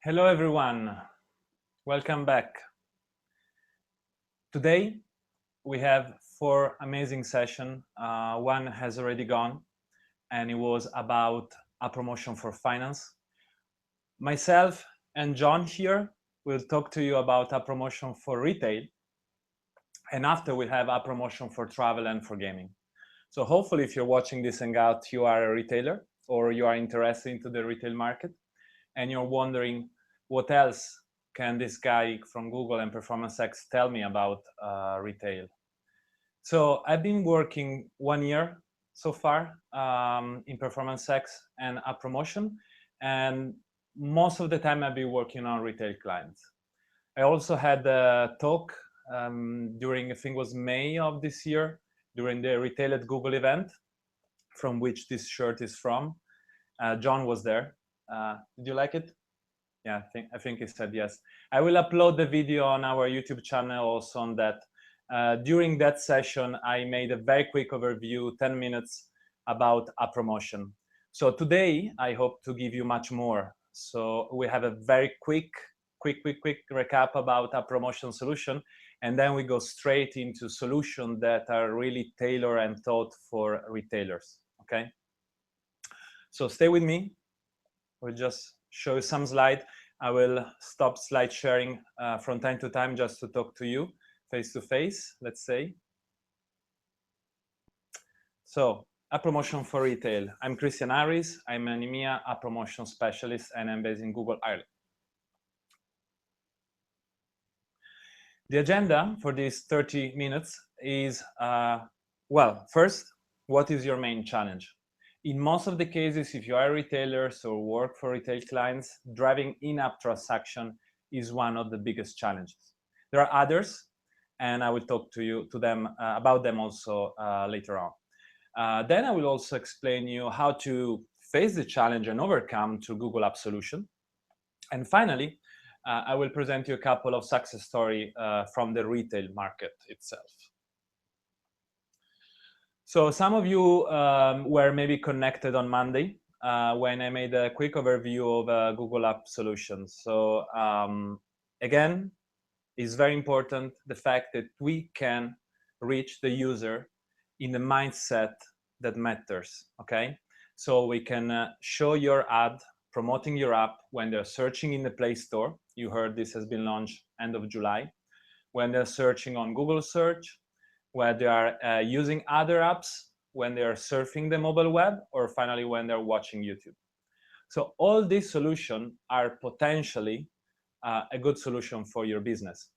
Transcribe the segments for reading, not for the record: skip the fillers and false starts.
Hello everyone, welcome back. Today we have 4 amazing sessions. One has already gone and it was about a promotion for finance. Myself and John here will talk to you about a promotion for retail, and after we have a promotion for travel and for gaming. So hopefully if you're watching this hangout, you are a retailer or you are interested into the retail market and you're wondering what else can this guy from Google and PerformanceX tell me about retail. So I've been working 1 year so far in PerformanceX and a promotion, and most of the time I've been working on retail clients. I also had a talk during, I think it was May of this year, during the Retail at Google event, from which this shirt is from. John was there. Did you like it? Yeah, I think he said yes. I will upload the video on our YouTube channel also on that. During that session, I made a very quick overview, 10 minutes, about a promotion. So today, I hope to give you much more. So we have a very quick recap about a promotion solution, and then we go straight into solutions that are really tailored and thought for retailers, okay? So stay with me. We'll just show you some slides. I will stop slide sharing from time to time just to talk to you face to face, let's say. So, a promotion for retail. I'm Christian Harris. I'm an EMEA a promotion specialist, and I'm based in Google Ireland. The agenda for these 30 minutes is, well, first, what is your main challenge? In most of the cases, if you are retailers or work for retail clients, driving in-app transaction is one of the biggest challenges. There are others, and I will talk to them about them also later on. Then I will also explain you how to face the challenge and overcome to Google App Solution. And finally, I will present you a couple of success stories from the retail market itself. So some of you were maybe connected on Monday when I made a quick overview of Google App Solutions. So again, it's very important the fact that we can reach the user in the mindset that matters, okay? So we can show your ad, promoting your app when they're searching in the Play Store. You heard this has been launched end of July. When they're searching on Google Search, where they are using other apps, when they are surfing the mobile web, or finally when they're watching YouTube. So all these solutions are potentially a good solution for your business.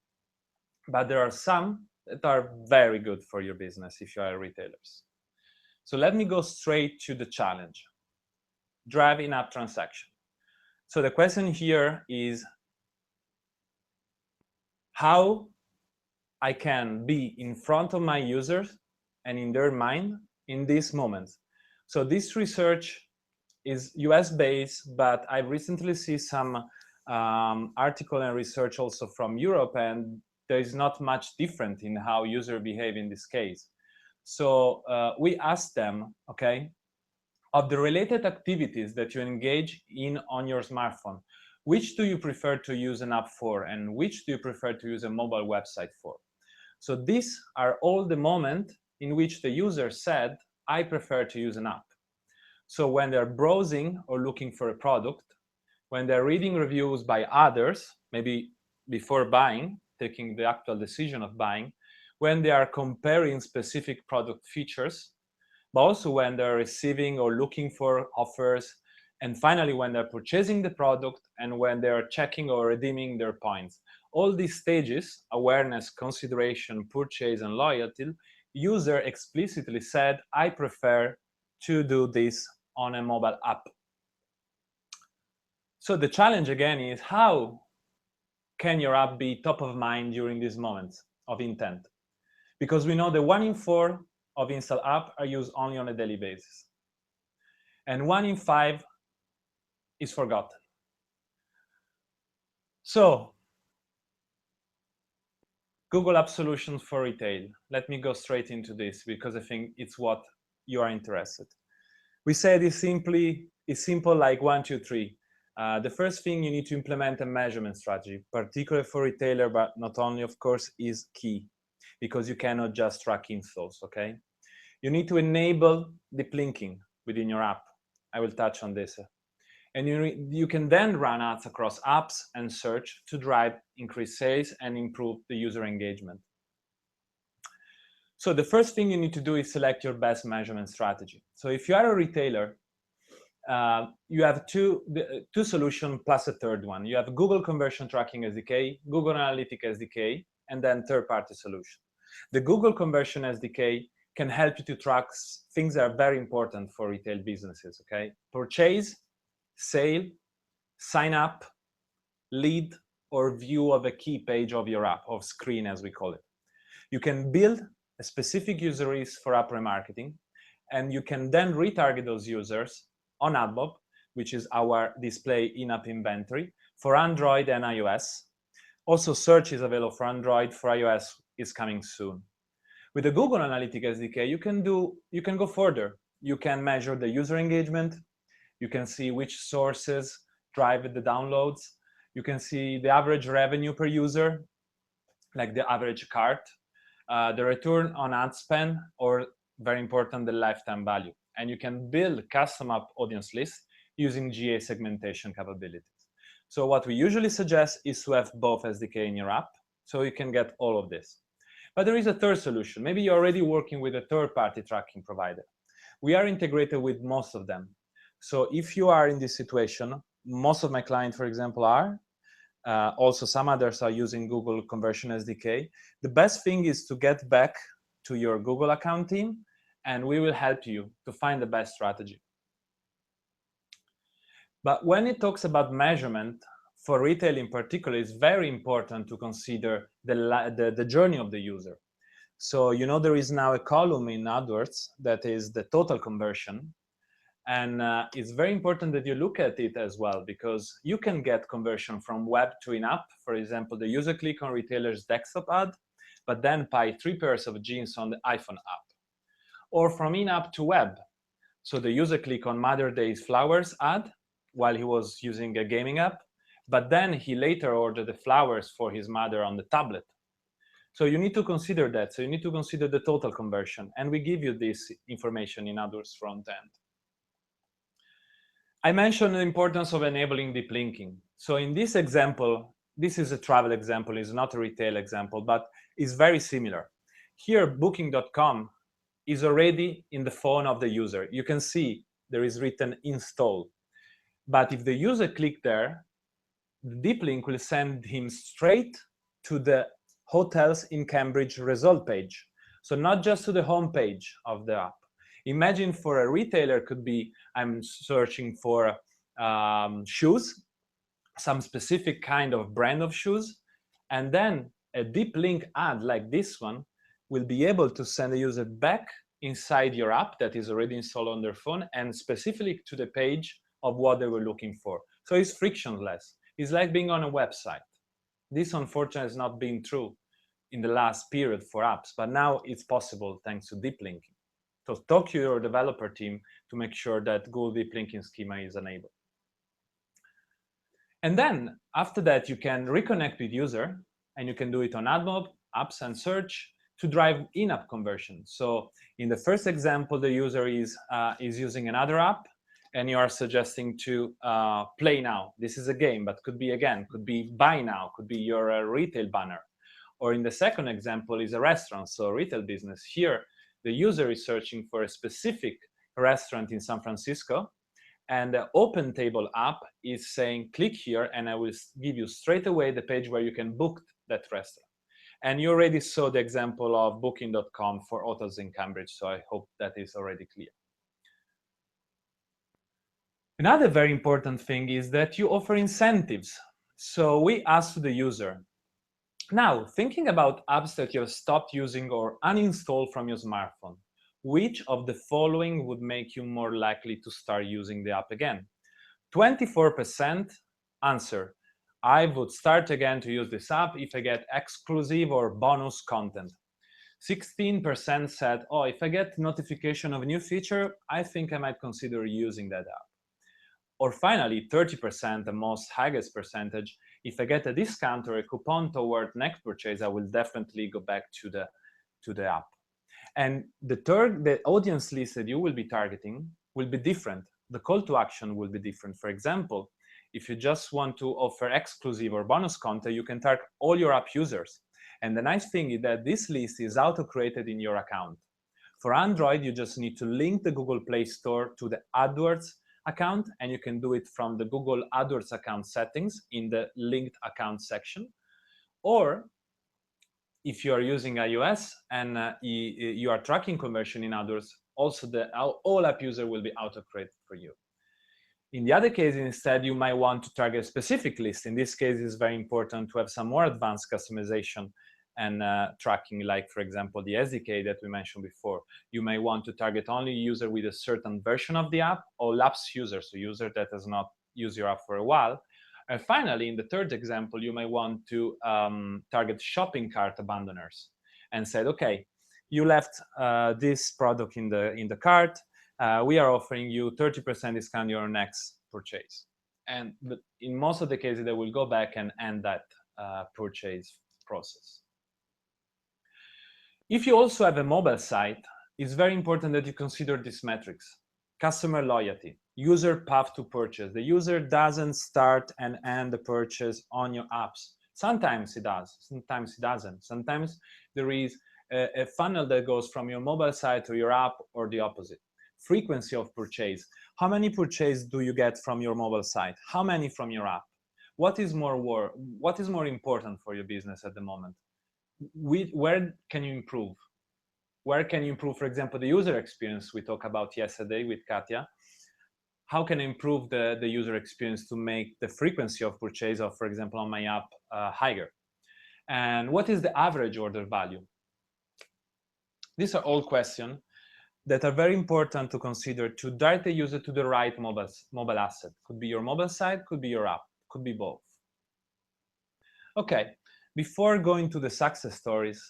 But there are some that are very good for your business if you are retailers. So let me go straight to the challenge. Drive in-app transaction. So the question here is how I can be in front of my users and in their mind in these moments. So this research is US-based, but I recently see some article and research also from Europe, and there is not much different in how users behave in this case. So we asked them, okay, of the related activities that you engage in on your smartphone, which do you prefer to use an app for, and which do you prefer to use a mobile website for? So these are all the moments in which the user said, I prefer to use an app. So when they're browsing or looking for a product, when they're reading reviews by others, maybe before buying, taking the actual decision of buying, when they are comparing specific product features, but also when they're receiving or looking for offers, and finally when they're purchasing the product and when they're checking or redeeming their points. All these stages, awareness, consideration, purchase, and loyalty, user explicitly said, I prefer to do this on a mobile app. So the challenge again is how can your app be top of mind during these moments of intent? Because we know that 1 in 4 of install app are used only on a daily basis. And 1 in 5 is forgotten. So Google App Solutions for retail. Let me go straight into this because I think it's what you are interested. We said it's simple like 1, 2, 3. The first thing, you need to implement a measurement strategy, particularly for retailer, but not only, of course, is key, because you cannot just track installs, okay? You need to enable deep linking within your app. I will touch on this. And you can then run ads across apps and search to drive increased sales and improve the user engagement. So the first thing you need to do is select your best measurement strategy. So if you are a retailer, you have two solutions plus a third one. You have Google Conversion Tracking SDK, Google Analytics SDK, and then third-party solution. The Google Conversion SDK can help you to track things that are very important for retail businesses, okay? Purchase, sale, sign up, lead, or view of a key page of your app, of screen as we call it. You can build a specific user list for app remarketing, and you can then retarget those users on AdMob, which is our display in-app inventory for Android and iOS. Also, search is available for Android. For iOS is coming soon. With the Google Analytics SDK, you can go further. You can measure the user engagement. You can see which sources drive the downloads. You can see the average revenue per user, like the average cart, the return on ad spend, or very important, the lifetime value. And you can build custom app audience lists using GA segmentation capabilities. So what we usually suggest is to have both SDK in your app, so you can get all of this. But there is a third solution. Maybe you're already working with a third-party tracking provider. We are integrated with most of them. So if you are in this situation, most of my clients, for example, are. Also, some others are using Google Conversion SDK. The best thing is to get back to your Google account team, and we will help you to find the best strategy. But when it talks about measurement, for retail in particular, it's very important to consider the journey of the user. So, you know, there is now a column in AdWords that is the total conversion. And it's very important that you look at it as well, because you can get conversion from web to in-app. For example, the user click on retailer's desktop ad, but then buy 3 pairs of jeans on the iPhone app. Or from in-app to web. So the user click on Mother's Day flowers ad while he was using a gaming app, but then he later ordered the flowers for his mother on the tablet. So you need to consider that. So you need to consider the total conversion. And we give you this information in AdWords front end. I mentioned the importance of enabling deep linking. So in this example, this is a travel example, it's not a retail example, but it's very similar. Here, booking.com is already in the phone of the user. You can see there is written install. But if the user click there, the deep link will send him straight to the hotels in Cambridge result page. So not just to the home page of the app. Imagine for a retailer could be, I'm searching for shoes, some specific kind of brand of shoes, and then a deep link ad like this one will be able to send the user back inside your app that is already installed on their phone and specifically to the page of what they were looking for. So it's frictionless. It's like being on a website. This unfortunately has not been true in the last period for apps, but now it's possible thanks to deep linking. So talk to your developer team to make sure that Google Deep Linking schema is enabled. And then after that, you can reconnect with user, and you can do it on AdMob, apps and search to drive in-app conversion. So in the first example, the user is using another app, and you are suggesting to play now. This is a game, but could be buy now, could be your retail banner. Or in the second example is a restaurant, so retail business. Here, the user is searching for a specific restaurant in San Francisco, and the Open Table app is saying, click here, and I will give you straight away the page where you can book that restaurant. And you already saw the example of booking.com for hotels in Cambridge, so I hope that is already clear. Another very important thing is that you offer incentives. So we ask the user, now, thinking about apps that you have stopped using or uninstalled from your smartphone, which of the following would make you more likely to start using the app again? 24% answer, I would start again to use this app if I get exclusive or bonus content. 16% said, oh, if I get notification of a new feature, I think I might consider using that app. Or finally, 30%, the most highest percentage, if I get a discount or a coupon toward next purchase, I will definitely go back to the app. And the audience list that you will be targeting will be different. The call to action will be different. For example, if you just want to offer exclusive or bonus content, you can target all your app users. And the nice thing is that this list is auto-created in your account. For Android, you just need to link the Google Play Store to the AdWords account, and you can do it from the Google AdWords account settings in the linked account section. Or if you are using iOS and you are tracking conversion in AdWords, also all app user will be auto-created for you. In the other case, instead, you might want to target a specific list. In this case, it's very important to have some more advanced customization and tracking, like, for example, the SDK that we mentioned before. You may want to target only user with a certain version of the app, or lapsed users, so user that has not used your app for a while. And finally, in the third example, you may want to target shopping cart abandoners and said, okay, you left this product in the cart. We are offering you 30% discount on your next purchase. And in most of the cases, they will go back and end that purchase process. If you also have a mobile site, it's very important that you consider these metrics. Customer loyalty, user path to purchase. The user doesn't start and end the purchase on your apps. Sometimes it does, sometimes it doesn't. Sometimes there is a funnel that goes from your mobile site to your app, or the opposite. Frequency of purchase. How many purchases do you get from your mobile site? How many from your app? What is more important for your business at the moment? Where can you improve? Where can you improve, for example, the user experience we talked about yesterday with Katya? How can I improve the user experience to make the frequency of purchase of, for example, on my app higher? And what is the average order value? These are all questions that are very important to consider to direct the user to the right mobile asset. Could be your mobile site, could be your app, could be both. Okay, before going to the success stories,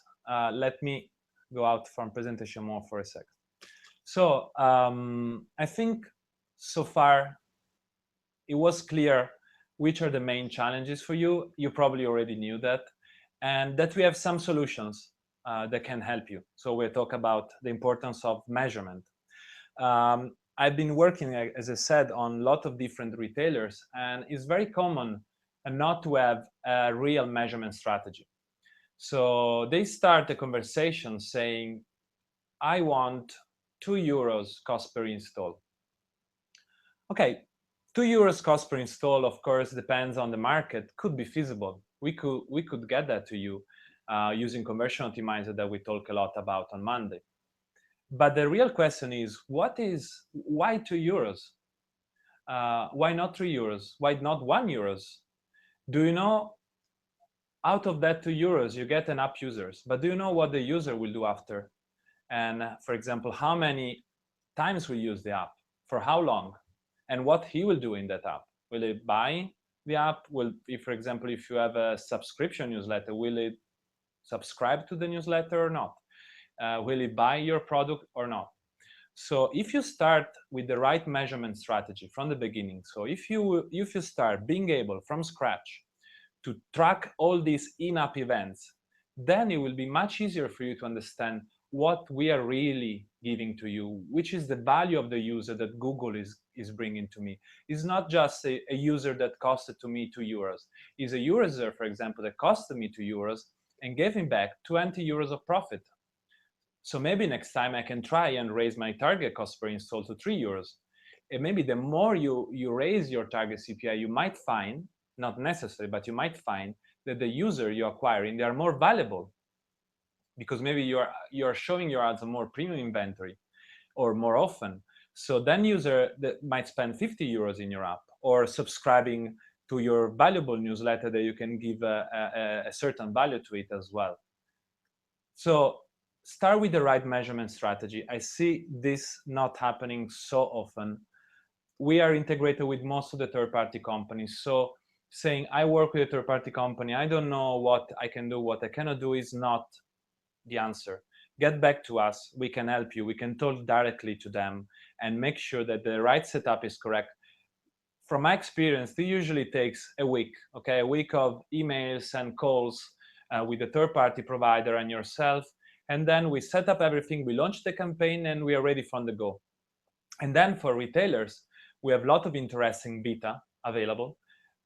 let me go out from presentation mode for a second. So I think so far it was clear which are the main challenges for you. You probably already knew that, and that we have some solutions that can help you. So we'll talk about the importance of measurement. I've been working, as I said, on a lot of different retailers, and it's very common not to have a real measurement strategy. So they start a conversation saying, I want €2 cost per install. Okay, €2 cost per install, of course, depends on the market, could be feasible. We could get that to you using conversion optimizer that we talk a lot about on Monday. But the real question is, why €2? Why not €3? Why not €1? Do you know, out of that €2, you get an app users, but do you know what the user will do after? And for example, how many times will use the app, for how long, and what he will do in that app? Will he buy the app? For example, if you have a subscription newsletter, will he subscribe to the newsletter or not? Will he buy your product or not? So if you start with the right measurement strategy from the beginning, so if you start being able from scratch to track all these in-app events, then it will be much easier for you to understand what we are really giving to you, which is the value of the user that Google is bringing to me. It's not just a user that costed to me €2. It's a user, for example, that costed me €2 and gave him back €20 of profit. So maybe next time I can try and raise my target cost per install to €3. And maybe the more you raise your target CPI, you might find, not necessary, but you might find that the user you're acquiring, they are more valuable, because maybe you're showing your ads a more premium inventory or more often. So then user that might spend €50 in your app, or subscribing to your valuable newsletter that you can give a certain value to it as well. So start with the right measurement strategy. I see this not happening so often. We are integrated with most of the third-party companies. So saying, I work with a third-party company, I don't know what I can do, what I cannot do, is not the answer. Get back to us. We can help you. We can talk directly to them and make sure that the right setup is correct from my experience, it usually takes a week, okay? A week of emails and calls with the third-party provider and yourself. And then we set up everything, we launch the campaign, and we are ready from the go. And then for retailers, we have a lot of interesting beta available.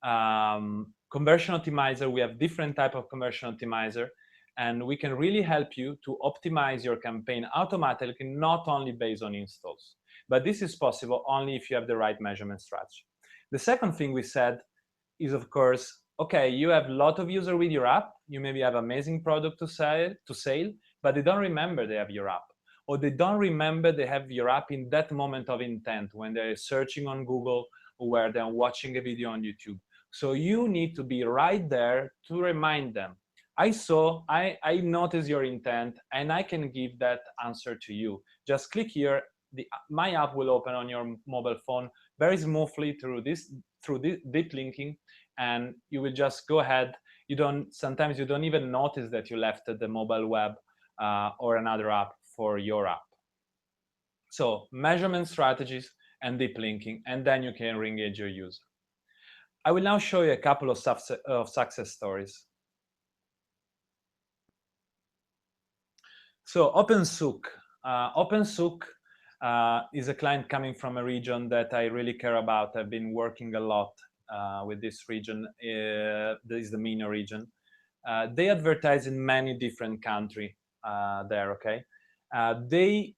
Conversion optimizer, we have different type of conversion optimizer, and we can really help you to optimize your campaign automatically, not only based on installs. But this is possible only if you have the right measurement strategy. The second thing we said is, of course, okay, you have a lot of users with your app, you maybe have amazing product to sell, but they don't remember they have your app, or they don't remember they have your app in that moment of intent when they're searching on Google or where they're watching a video on YouTube. So you need to be right there to remind them, I notice your intent and I can give that answer to you. Just click here, my app will open on your mobile phone very smoothly through deep linking, and you will just go ahead. Sometimes you don't even notice that you left the mobile web or another app for your app. So measurement strategies and deep linking, and then you can re-engage your user. I will now show you a couple of success stories. So OpenSouk. OpenSouk is a client coming from a region that I really care about. I've been working a lot with this region. This is the MENA region. They advertise in many different countries there, okay? They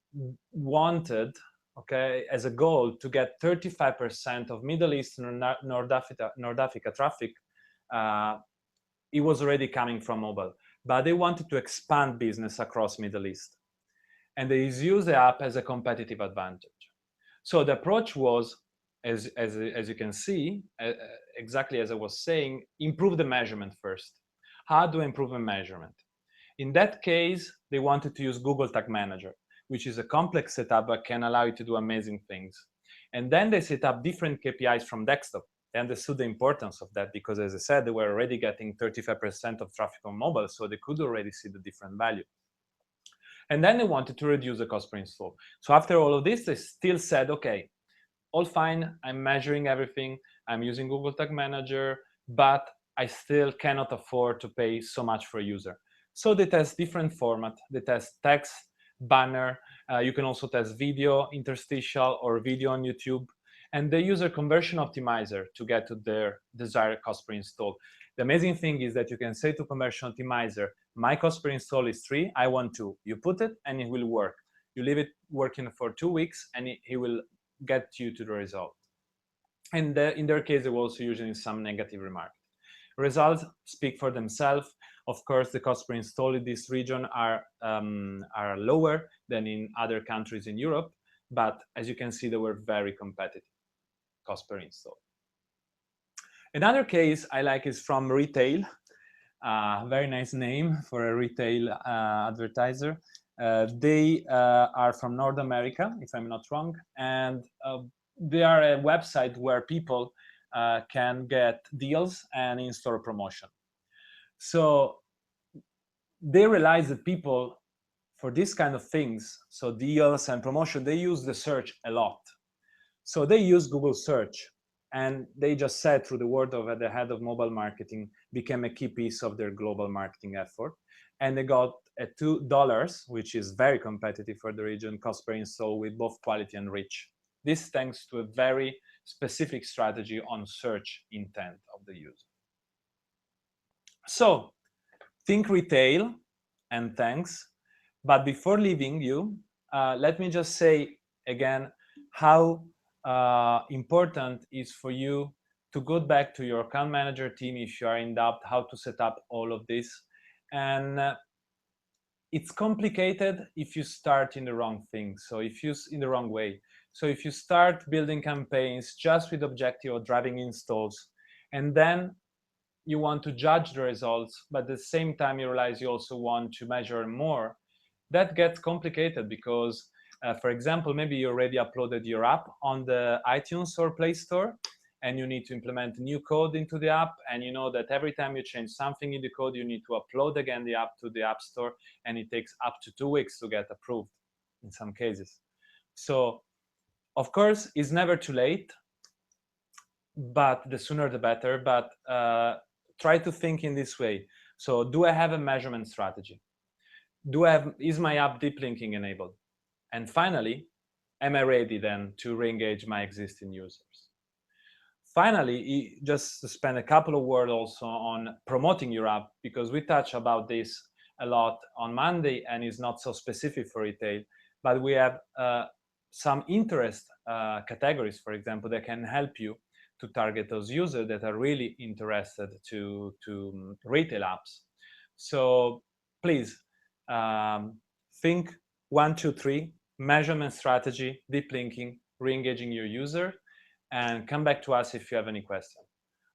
wanted, okay, as a goal to get 35% of Middle East and North Africa traffic. It was already coming from mobile, but they wanted to expand business across Middle East. And they use the app as a competitive advantage. So the approach was, as you can see, exactly as I was saying, improve the measurement first. How do I improve the measurement? In that case, they wanted to use Google Tag Manager, which is a complex setup but can allow you to do amazing things. And then they set up different KPIs from desktop. They understood the importance of that because, as I said, they were already getting 35% of traffic on mobile, so they could already see the different value. And then they wanted to reduce the cost per install. So after all of this, they still said, okay, all fine, I'm measuring everything, I'm using Google Tag Manager, but I still cannot afford to pay so much for a user. So they test different format. They test text, banner, you can also test video, interstitial, or video on YouTube. And they use a conversion optimizer to get to their desired cost per install. The amazing thing is that you can say to conversion optimizer, my cost per install is 3, I want 2. You put it and it will work. You leave it working for 2 weeks and it will get you to the result. And in their case, they were also using some negative remarks. Results speak for themselves. Of course, the cost per install in this region are lower than in other countries in Europe, but as you can see, they were very competitive cost per install. Another case I like is from retail. Very nice name for a retail advertiser. They are from North America, if I'm not wrong, and they are a website where people can get deals and in-store promotion. So they realize that people, for this kind of things, so deals and promotion, they use the search a lot. So they use Google search, and they just said through the word of the head of mobile marketing became a key piece of their global marketing effort. And they got a $2, which is very competitive for the region, cost per install with both quality and reach. This thanks to a very specific strategy on search intent of the user. So think retail, and thanks. But before leaving you, let me just say again how important is for you to go back to your account manager team if you are in doubt how to set up all of this. And it's complicated if you start in the wrong thing. So if you in the wrong way. So if you start building campaigns just with objective of driving installs, and then you want to judge the results, but at the same time you realize you also want to measure more, that gets complicated because, for example, maybe you already uploaded your app on the iTunes or Play Store, and you need to implement new code into the app, and you know that every time you change something in the code, you need to upload again the app to the App Store, and it takes up to 2 weeks to get approved in some cases. So, of course, it's never too late. but the sooner the better. But try to think in this way. So do I have a measurement strategy? Is my app deep linking enabled? And finally, am I ready then to re-engage my existing users? Finally, just to spend a couple of words also on promoting your app, because we touch about this a lot on Monday and is not so specific for retail, but we have some interest categories, for example, that can help you to target those users that are really interested to retail apps. So please think 1, 2, 3, measurement strategy, deep linking, re-engaging your user, and come back to us if you have any question.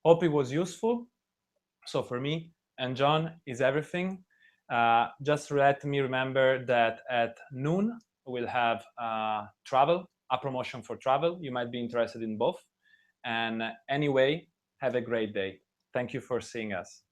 Hope it was useful. So for me and John is everything. Just let me remember that at noon we'll have a promotion for travel. You might be interested in both. And anyway, have a great day. Thank you for seeing us.